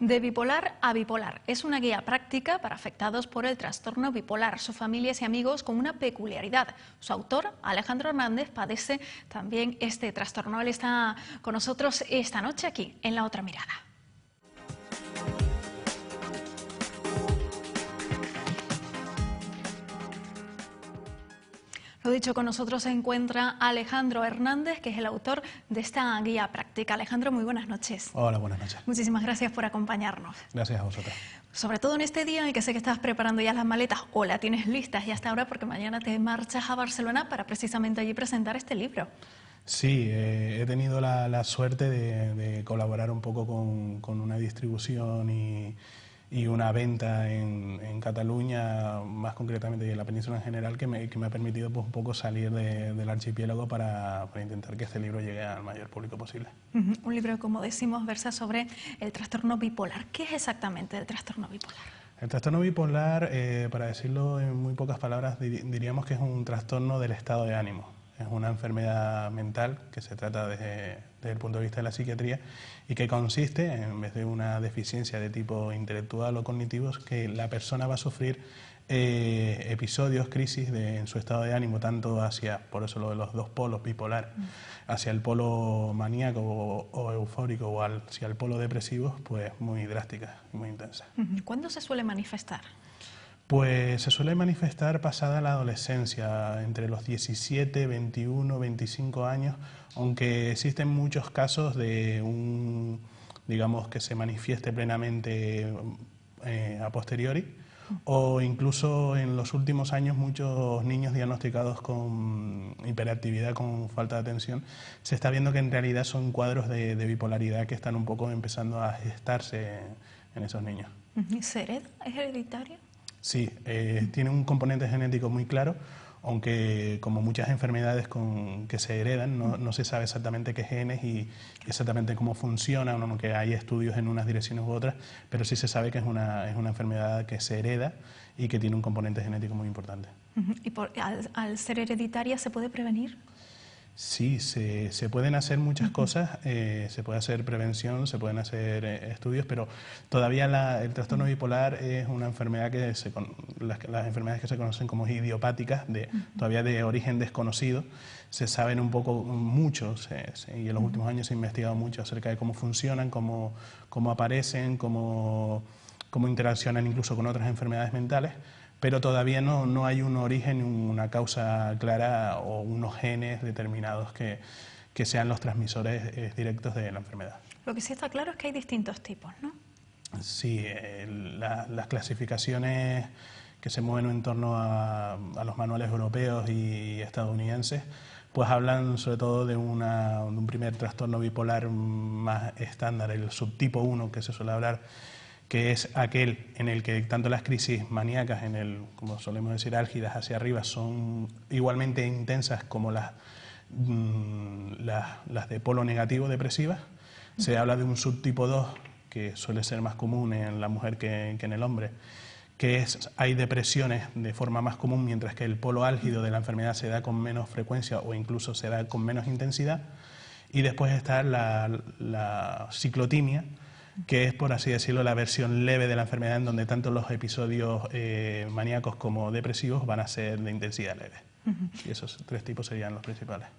De bipolar a bipolar. Es una guía práctica para afectados por el trastorno bipolar, sus familias y amigos con una peculiaridad. Su autor, Alejandro Hernández, padece también este trastorno. Él está con nosotros esta noche aquí, en La Otra Mirada. Lo dicho, con nosotros se encuentra Alejandro Hernández, que es el autor de esta guía práctica. Alejandro, muy buenas noches. Hola, buenas noches. Muchísimas gracias por acompañarnos. Gracias a vosotros. Sobre todo en este día en el que sé que estás preparando ya las maletas o la tienes listas ya hasta ahora, porque mañana te marchas a Barcelona para precisamente allí presentar este libro. Sí, he tenido la suerte de colaborar un poco con una distribución y una venta en Cataluña, más concretamente y en la península en general, que me ha permitido pues, un poco salir del archipiélago para intentar que este libro llegue al mayor público posible. Un libro, como decimos, versa sobre el trastorno bipolar. ¿Qué es exactamente el trastorno bipolar? El trastorno bipolar, para decirlo en muy pocas palabras, diríamos que es un trastorno del estado de ánimo. Es una enfermedad mental que se trata desde el punto de vista de la psiquiatría y que consiste, en vez de una deficiencia de tipo intelectual o cognitivo, que la persona va a sufrir episodios, crisis en su estado de ánimo, tanto hacia, por eso lo de los dos polos bipolar, hacia el polo maníaco o eufórico o hacia el polo depresivo, pues muy drásticas, muy intensas. ¿Cuándo se suele manifestar? Pues se suele manifestar pasada la adolescencia, entre los 17, 21, 25 años, aunque existen muchos casos de digamos, que se manifieste plenamente a posteriori, o incluso en los últimos años muchos niños diagnosticados con hiperactividad, con falta de atención, se está viendo que en realidad son cuadros de bipolaridad que están un poco empezando a gestarse en esos niños. ¿Se hereda? ¿Es hereditario? Sí, tiene un componente genético muy claro, aunque como muchas enfermedades que se heredan, no se sabe exactamente qué genes y exactamente cómo funcionan, aunque hay estudios en unas direcciones u otras, pero sí se sabe que es una enfermedad que se hereda y que tiene un componente genético muy importante. ¿Y al ser hereditaria se puede prevenir? Sí, se pueden hacer muchas cosas, se puede hacer prevención, se pueden hacer estudios, pero todavía el trastorno bipolar es una enfermedad que las enfermedades que se conocen como idiopáticas, todavía de origen desconocido, se saben mucho, y en los últimos años se ha investigado mucho acerca de cómo funcionan, cómo aparecen, cómo interaccionan incluso con otras enfermedades mentales. Pero todavía no hay un origen, una causa clara o unos genes determinados que sean los transmisores directos de la enfermedad. Lo que sí está claro es que hay distintos tipos, ¿no? Sí, las clasificaciones que se mueven en torno a los manuales europeos y estadounidenses, pues hablan sobre todo de un primer trastorno bipolar más estándar, el subtipo 1 que se suele hablar, que es aquel en el que tanto las crisis maníacas, como solemos decir, álgidas hacia arriba, son igualmente intensas como las de polo negativo depresivas. Se habla de un subtipo 2, que suele ser más común en la mujer que en el hombre, hay depresiones de forma más común, mientras que el polo álgido de la enfermedad se da con menos frecuencia o incluso se da con menos intensidad. Y después está la ciclotimia, que es, por así decirlo, la versión leve de la enfermedad, en donde tanto los episodios maníacos como depresivos van a ser de intensidad leve. Y esos tres tipos serían los principales.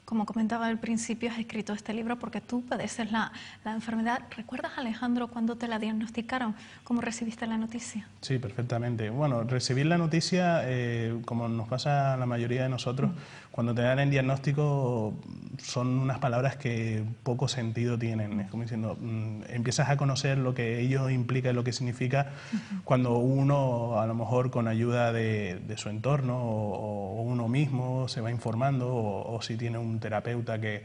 Como comentaba al principio, has escrito este libro porque tú padeces la enfermedad. ¿Recuerdas, Alejandro, cuándo te la diagnosticaron? ¿Cómo recibiste la noticia? Sí, perfectamente. Bueno, recibir la noticia, como nos pasa a la mayoría de nosotros, cuando te dan el diagnóstico son unas palabras que poco sentido tienen. Es como diciendo, empiezas a conocer lo que ello implica y lo que significa cuando uno, a lo mejor con ayuda de su entorno o uno mismo, se va informando o si tiene un terapeuta que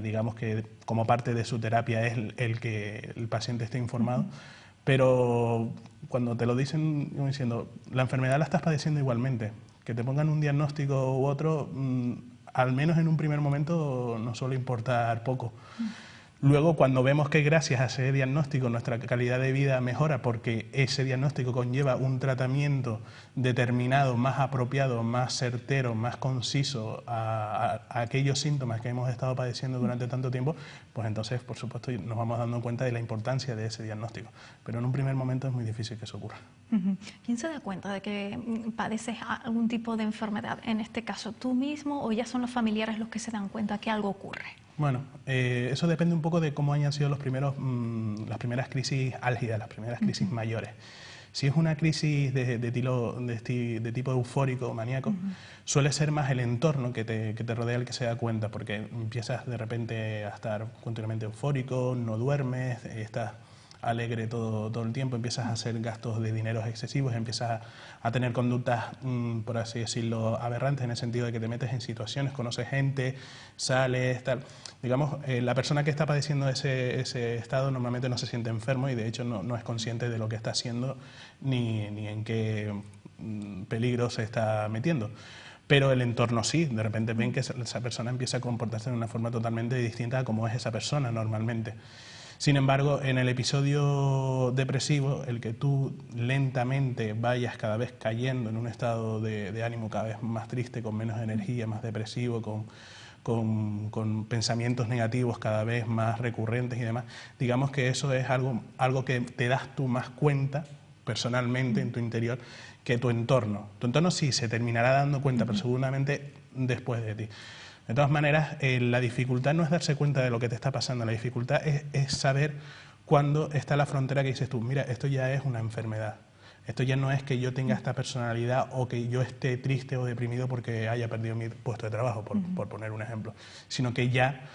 digamos que como parte de su terapia es el que el paciente esté informado, pero cuando te lo dicen como diciendo, la enfermedad la estás padeciendo igualmente, que te pongan un diagnóstico u otro, al menos en un primer momento no suele importar poco. Luego, cuando vemos que gracias a ese diagnóstico nuestra calidad de vida mejora porque ese diagnóstico conlleva un tratamiento determinado, más apropiado, más certero, más conciso a aquellos síntomas que hemos estado padeciendo durante tanto tiempo, pues entonces, por supuesto, nos vamos dando cuenta de la importancia de ese diagnóstico. Pero en un primer momento es muy difícil que eso ocurra. ¿Quién se da cuenta de que padeces algún tipo de enfermedad? En este caso, ¿tú mismo o ya son los familiares los que se dan cuenta que algo ocurre? Bueno, eso depende un poco de cómo hayan sido las primeras crisis álgidas, las primeras crisis mayores. Si es una crisis de tipo eufórico o maníaco, suele ser más el entorno que te rodea el que se da cuenta, porque empiezas de repente a estar continuamente eufórico, no duermes, estás alegre todo el tiempo, empiezas a hacer gastos de dineros excesivos, empiezas a tener conductas, por así decirlo, aberrantes, en el sentido de que te metes en situaciones, conoces gente, sales, tal. Digamos, la persona que está padeciendo ese estado normalmente no se siente enfermo y de hecho no es consciente de lo que está haciendo ni en qué peligro se está metiendo. Pero el entorno sí, de repente ven que esa persona empieza a comportarse de una forma totalmente distinta a como es esa persona normalmente. Sin embargo, en el episodio depresivo, el que tú lentamente vayas cada vez cayendo en un estado de ánimo cada vez más triste, con menos energía, más depresivo, con pensamientos negativos cada vez más recurrentes y demás, digamos que eso es algo que te das tú más cuenta personalmente en tu interior que tu entorno. Tu entorno sí se terminará dando cuenta, pero seguramente después de ti. De todas maneras, la dificultad no es darse cuenta de lo que te está pasando, la dificultad es saber cuándo está la frontera que dices tú, mira, esto ya es una enfermedad. Esto ya no es que yo tenga esta personalidad o que yo esté triste o deprimido porque haya perdido mi puesto de trabajo, por poner un ejemplo, sino que ya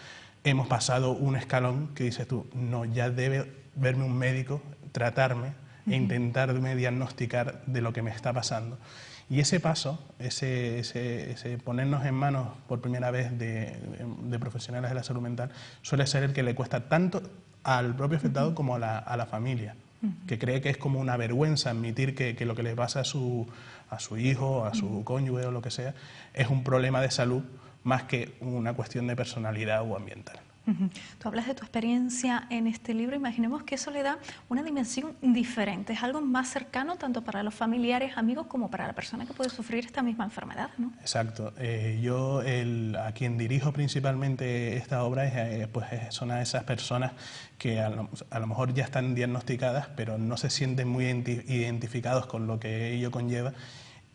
hemos pasado un escalón que dices tú, no, ya debe verme un médico, tratarme e intentarme diagnosticar de lo que me está pasando. Y ese paso, ese ponernos en manos por primera vez de profesionales de la salud mental, suele ser el que le cuesta tanto al propio afectado como a la familia, que cree que es como una vergüenza admitir que lo que le pasa a su hijo, a su cónyuge o lo que sea, es un problema de salud más que una cuestión de personalidad o ambiental. Tú hablas de tu experiencia en este libro, imaginemos que eso le da una dimensión diferente, es algo más cercano tanto para los familiares, amigos, como para la persona que puede sufrir esta misma enfermedad, ¿no? Exacto. Yo a quien dirijo principalmente esta obra son a esas personas que a lo mejor ya están diagnosticadas, pero no se sienten muy identificados con lo que ello conlleva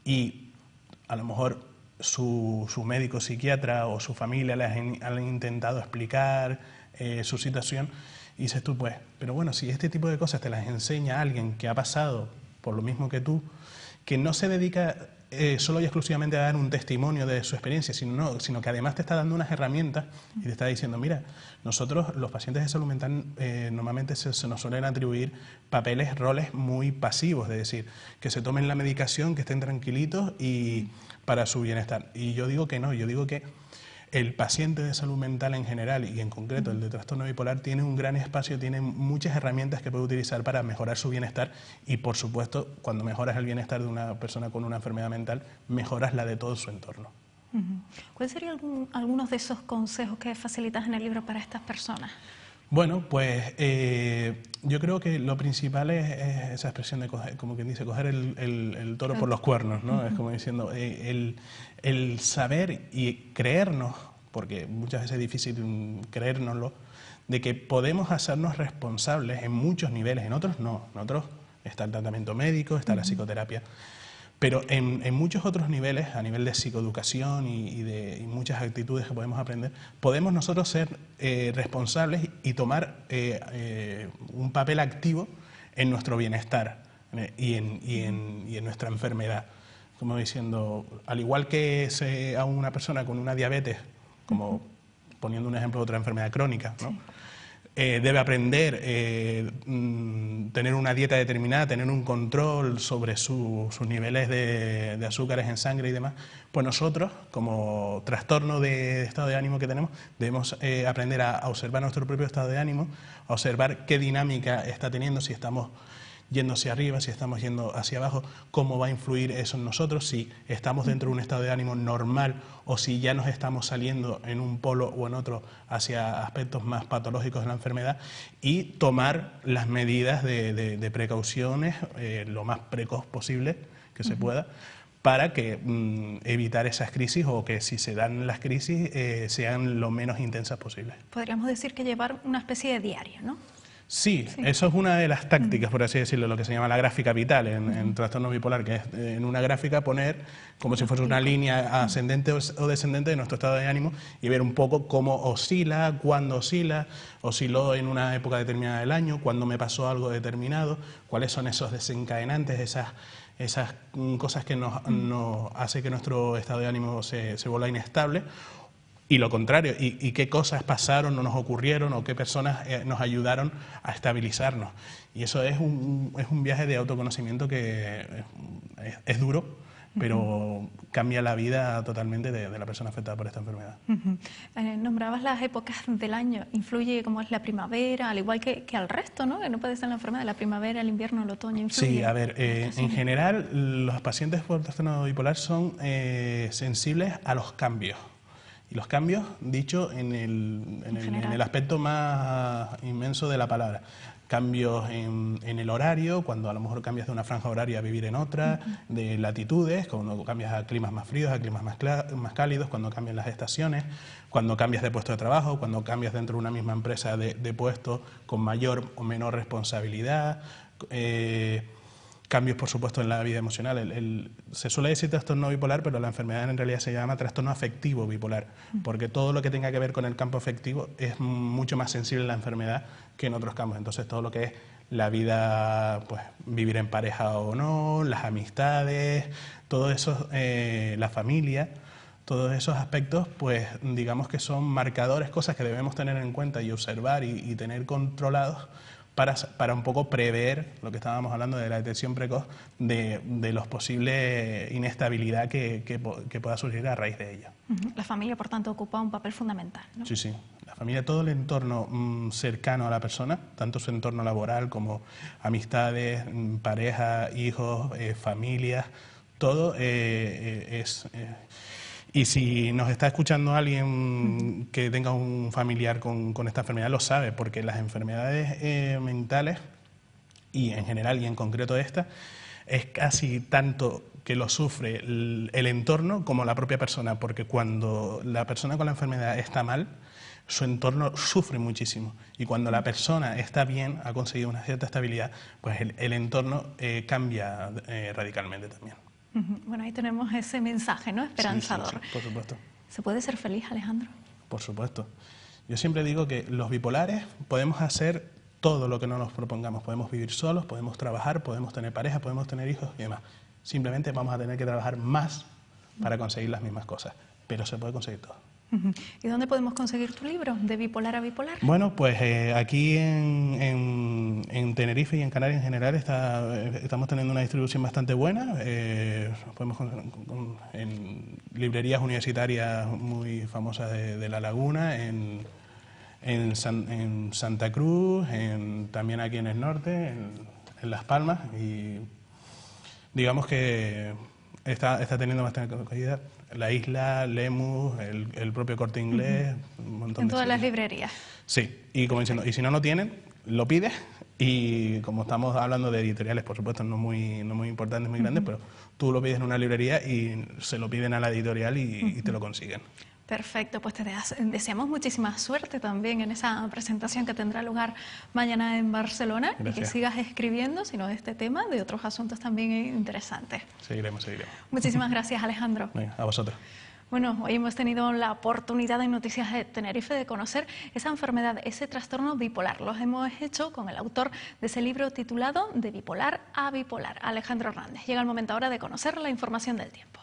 y a lo mejor su médico psiquiatra o su familia les han intentado explicar su situación y dices tú, pues, pero bueno, si este tipo de cosas te las enseña alguien que ha pasado por lo mismo que tú, que no se dedica solo y exclusivamente a dar un testimonio de su experiencia, sino que además te está dando unas herramientas y te está diciendo, mira, nosotros los pacientes de salud mental normalmente se nos suelen atribuir roles muy pasivos, es decir, que se tomen la medicación, que estén tranquilitos y para su bienestar. Y yo digo que no, yo digo que el paciente de salud mental en general y en concreto el de trastorno bipolar tiene un gran espacio, tiene muchas herramientas que puede utilizar para mejorar su bienestar y por supuesto cuando mejoras el bienestar de una persona con una enfermedad mental, mejoras la de todo su entorno. ¿Cuáles serían algunos de esos consejos que facilitas en el libro para estas personas? Bueno, pues yo creo que lo principal es esa expresión de coger, como quien dice, coger el toro por los cuernos, ¿no? Es como diciendo, el saber y creernos, porque muchas veces es difícil creérnoslo, de que podemos hacernos responsables en muchos niveles, en otros no, en otros está el tratamiento médico, está la psicoterapia, pero en muchos otros niveles, a nivel de psicoeducación y muchas actitudes que podemos aprender, podemos nosotros ser responsables y tomar un papel activo en nuestro bienestar y en nuestra enfermedad. Como diciendo, al igual que a una persona con una diabetes, como poniendo un ejemplo de otra enfermedad crónica, ¿no? Sí. Debe aprender, tener una dieta determinada, tener un control sobre sus niveles de azúcares en sangre y demás, pues nosotros, como trastorno de estado de ánimo que tenemos, debemos aprender a observar nuestro propio estado de ánimo, a observar qué dinámica está teniendo, si estamos yendo hacia arriba, si estamos yendo hacia abajo, cómo va a influir eso en nosotros, si estamos dentro de un estado de ánimo normal o si ya nos estamos saliendo en un polo o en otro hacia aspectos más patológicos de la enfermedad, y tomar las medidas de precauciones lo más precoz posible que se pueda, para que evitar esas crisis, o que si se dan las crisis sean lo menos intensas posible. Podríamos decir que llevar una especie de diario, ¿no? Sí, eso es una de las tácticas, por así decirlo, lo que se llama la gráfica vital en trastorno bipolar, que es en una gráfica poner como si fuese una línea ascendente o descendente de nuestro estado de ánimo, y ver un poco cómo oscila, cuándo oscila, osciló en una época determinada del año, cuándo me pasó algo determinado, cuáles son esos desencadenantes, esas cosas que nos hace que nuestro estado de ánimo se vuelva inestable, y lo contrario, y qué cosas pasaron o nos ocurrieron, o qué personas nos ayudaron a estabilizarnos. Y eso es un viaje de autoconocimiento que es duro, pero cambia la vida totalmente de la persona afectada por esta enfermedad. Nombrabas las épocas del año. ¿Influye como es la primavera, al igual que al resto, ¿no? Que no puede ser la enfermedad, la primavera, el invierno, el otoño, influye? Sí, a ver, en general los pacientes por trastorno bipolar son sensibles a los cambios. Y los cambios, dicho en el aspecto más inmenso de la palabra. Cambios en el horario, cuando a lo mejor cambias de una franja horaria a vivir en otra, de latitudes, cuando cambias a climas más fríos, a climas más cálidos, cuando cambian las estaciones, cuando cambias de puesto de trabajo, cuando cambias dentro de una misma empresa de puesto con mayor o menor responsabilidad, cambios, por supuesto, en la vida emocional. Se suele decir trastorno bipolar, pero la enfermedad en realidad se llama trastorno afectivo bipolar, porque todo lo que tenga que ver con el campo afectivo es mucho más sensible a la enfermedad que en otros campos. Entonces, todo lo que es la vida, pues vivir en pareja o no, las amistades, todo eso, la familia, todos esos aspectos, pues digamos que son marcadores, cosas que debemos tener en cuenta y observar y tener controlados, para un poco prever lo que estábamos hablando de la detección precoz de los posibles inestabilidad que pueda surgir a raíz de ello. La familia, por tanto, ocupa un papel fundamental, ¿no? Sí, sí. La familia, todo el entorno cercano a la persona, tanto su entorno laboral como amistades, pareja, hijos, familias, todo es... Y si nos está escuchando alguien que tenga un familiar con esta enfermedad, lo sabe, porque las enfermedades mentales, y en general y en concreto esta, es casi tanto que lo sufre el entorno como la propia persona, porque cuando la persona con la enfermedad está mal, su entorno sufre muchísimo, y cuando la persona está bien, ha conseguido una cierta estabilidad, pues el entorno cambia radicalmente también. Bueno, ahí tenemos ese mensaje, ¿no? Esperanzador. Sí, por supuesto. ¿Se puede ser feliz, Alejandro? Por supuesto. Yo siempre digo que los bipolares podemos hacer todo lo que no nos propongamos. Podemos vivir solos, podemos trabajar, podemos tener pareja, podemos tener hijos y demás. Simplemente vamos a tener que trabajar más para conseguir las mismas cosas, pero se puede conseguir todo. ¿Y dónde podemos conseguir tu libro, De Bipolar a Bipolar? Bueno, pues aquí en Tenerife y en Canarias en general estamos teniendo una distribución bastante buena. Podemos en librerías universitarias muy famosas de La Laguna, en Santa Cruz, también aquí en el norte, en Las Palmas, y digamos que está teniendo bastante acogida. La Isla, Lemus, el propio Corte Inglés, un montón en de todas las sitios. librerías. Sí, y como diciendo, y si no lo tienen, lo pides, y como estamos hablando de editoriales, por supuesto, no muy importantes, muy grandes, pero tú lo pides en una librería y se lo piden a la editorial y te lo consiguen. Perfecto, pues te deseamos muchísima suerte también en esa presentación que tendrá lugar mañana en Barcelona. Gracias. Y que sigas escribiendo, sino de este tema, de otros asuntos también interesantes. Seguiremos. Muchísimas gracias, Alejandro. Venga, a vosotros. Bueno, hoy hemos tenido la oportunidad en Noticias de Tenerife de conocer esa enfermedad, ese trastorno bipolar. Lo hemos hecho con el autor de ese libro titulado De Bipolar a Bipolar, Alejandro Hernández. Llega el momento ahora de conocer la información del tiempo.